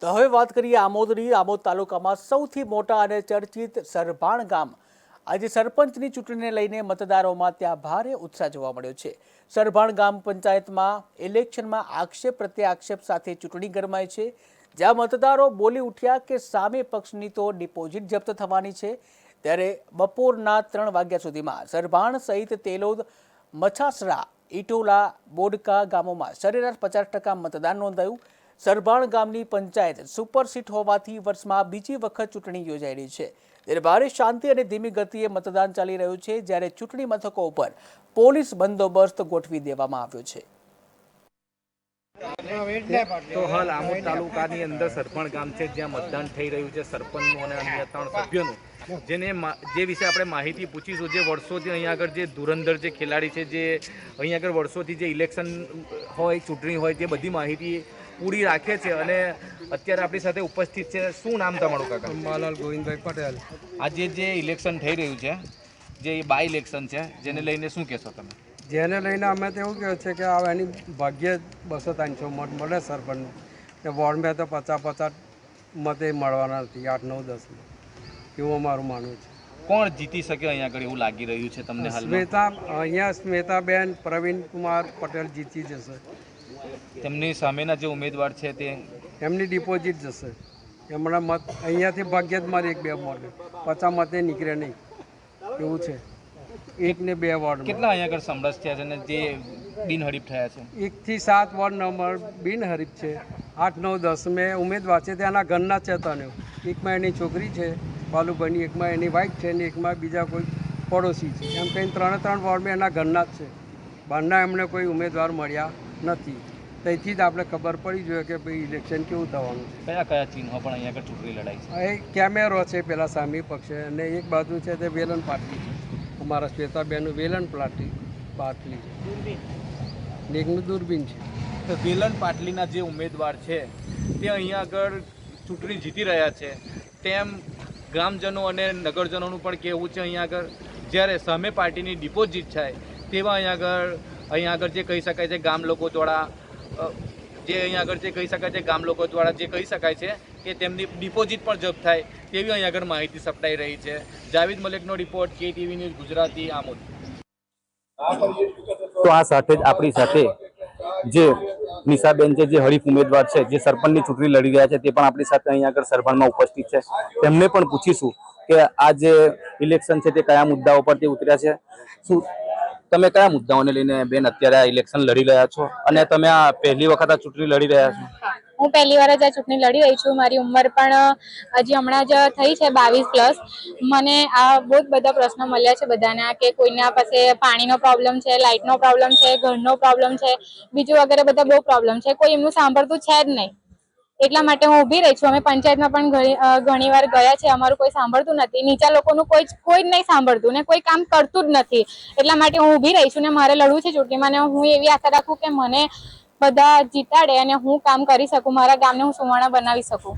તો હવે વાત કરીએ આમોદની। આમોદ તાલુકામાં સૌથી મોટા અને ચર્ચિત સરભાણ ગામ આજે સરપંચની ચૂંટણીને લઈને મતદારોમાં ત્યાં ભારે ઉત્સાહ જોવા મળ્યો છે। સરભાણ ગામ પંચાયતમાં ઇલેક્શનમાં આક્ષેપ પ્રત્યે આક્ષેપ સાથે ચૂંટણી ગરમાઈ છે, જ્યાં મતદારો બોલી ઉઠ્યા કે સામે પક્ષની તો ડિપોઝિટ જપ્ત થવાની છે। ત્યારે બપોરના 3 વાગ્યા સુધીમાં સરભાણ સહિત તેલોદ, મછાસરા, ઇટોલા, બોડકા ગામોમાં સરેરાશ 50% મતદાન નોંધાયું। સરભાણ ગામની પંચાયત સુપરસીટ હોવાથી વર્ષમાં બીજી વખત ચૂંટણી યોજાઈ રહી છે, ત્યારે ભારે શાંતિ અને ધીમી ગતિએ મતદાન ચાલી રહ્યું છે, જ્યારે ચૂંટણી મથકો ઉપર પોલીસ બંદોબસ્ત ગોઠવી દેવામાં આવ્યો છે। તો હાલ આમોદ તાલુકાની અંદર સરપણ ગામ છે, જ્યાં મતદાન થઈ રહ્યું છે સરપંચનું અને અન્ય 3 સભ્યોનું, જે વિશે આપણે માહિતી પૂછીશું। જે વર્ષોથી અહીંયા આગળ જે ધુરંધર જે ખેલાડી છે, જે અહીંયા આગળ વર્ષોથી જે ઇલેક્શન હોય, ચૂંટણી હોય, તે બધી માહિતી પૂરી રાખે છે અને અત્યારે આપણી સાથે ઉપસ્થિત છે। શું નામ તમારું કાકા? અંબાલાલ ગોવિંદભાઈ પટેલ। આજે જે ઇલેક્શન થઈ રહ્યું છે, જે બાય ઇલેક્શન છે, જેને લઈને શું કહેશો તમે? જેને લઈને અમે તો એવું કહે છે કે આ એની ભાગ્યે 200-300 મત મળે સરપંચ, કે વોર્ડમાં તો 50-50 મતે મળવાના નથી, 8, 9, 10 એવું અમારું માનવું છે। કોણ જીતી શકે અહીંયા આગળ એવું લાગી રહ્યું છે તમને હાલમાં? અહીંયા સ્મિતાબેન પ્રવીણકુમાર પટેલ જીતી જશે। તેમની સામેના જે ઉમેદવાર છે તે એમની ડિપોઝિટ જશે। એમના મત અહીંયાથી ભાગ્યે જ મારે 1-2 મળે, 50 મતે નીકળે નહીં એવું છે। 1 ને 2 વોર્ડ કેટલા અહીંયા આગળ સમરસ થયા છે અને જે બિનહરીફ થયા છે? 1 થી 7 વોર્ડ નંબર બિનહરીફ છે, 8, 9, 10 મેં ઉમેદવાર છે ત્યાંના ઘરના છે। તને એકમાં એની છોકરી છે બાલુભાઈની, એકમાં એની વાઇફ છે ને એકમાં બીજા કોઈ પડોશી છે, એમ કંઈ 3 વોર્ડમાં એના ઘરના જ છે। બહારના એમને કોઈ ઉમેદવાર મળ્યા નથી, તેથી જ આપણે ખબર પડી જોઈએ કે ભાઈ ઇલેક્શન કેવું થવાનું છે। કયા કયા ચિહ્નો પણ અહીંયા આગળ ચૂંટણી લડાઈ છે? એ કેમેરો છે પેલા સામી પક્ષે, અને એક બાજુ છે તે વેલણ પાટલી છે, અમારા શ્વેતાબેનનું વેલણ પાટલી છે, ને એકનું દૂરબીન છે। તો વેલણ પાટલીના જે ઉમેદવાર છે તે અહીંયા આગળ ચૂંટણી જીતી રહ્યા છે, તેમ ગ્રામજનો અને નગરજનોનું પણ કહેવું છે અહીંયા આગળ જ્યારે સામે પાર્ટીની ડિપોઝિટ થાય તેવા અહીંયા આગળ જે કહી શકાય છે ગામ લોકો દ્વારા જે કહી શકાય છે કે તેમની ડિપોઝિટ પણ જપ્ત થાય તેવી અહીંયા આગળ માહિતી સપડાઈ રહી છે। જાવેદ મલિકનો report, KTV news Gujarati, Amod. તો આ સાથે જ આપણી સાથે જે નિશાબેન છે, જે હરીફ ઉમેદવાર છે, જે સરપંચની ચૂંટણી લડી રહ્યા છે, તે પણ આપણી સાથે અહીંયા આગળ સરભાણમાં ઉપસ્થિત છે। તેમને પણ પૂછીશું કે આ જે ઇલેક્શન છે તે કયા મુદ્દાઓ પર તે ઉતર્યા છે। શું તમે કયા મુદ્દાઓને લઈને બેન અત્યારે આ ઇલેક્શન લડી રહ્યા છો, અને તમે આ પહેલી વખત આ ચૂંટણી લડી રહ્યા છો? હું પહેલી વાર જ આ ચૂંટણી લડી રહી છું। મારી ઉંમર પણ હજી હમણાં જ થઈ છે 22+। મને આ બહુ જ બધા પ્રશ્નો મળ્યા છે બધાના, કે કોઈના પાસે પાણીનો પ્રોબ્લેમ છે, લાઇટનો પ્રોબ્લેમ છે, ઘરનો પ્રોબ્લેમ છે, બીજું વગેરે બધા બહુ પ્રોબ્લેમ છે, કોઈ એમનું સાંભળતું છે જ નહીં। એટલા માટે હું ઊભી રહી છું। અમે પંચાયતમાં પણ ઘણી વાર ગયા છે, અમારું કોઈ સાંભળતું નથી, નીચા લોકોનું કોઈ જ નહીં સાંભળતું ને કોઈ કામ કરતું જ નથી। એટલા માટે હું ઊભી રહી છું ને મારે લડવું છે ચૂંટણીમાં, ને હું એવી આશા રાખું કે મને બધા જીતાડે અને હું કામ કરી શકું, મારા ગામને હું સુવર્ણ બનાવી શકું।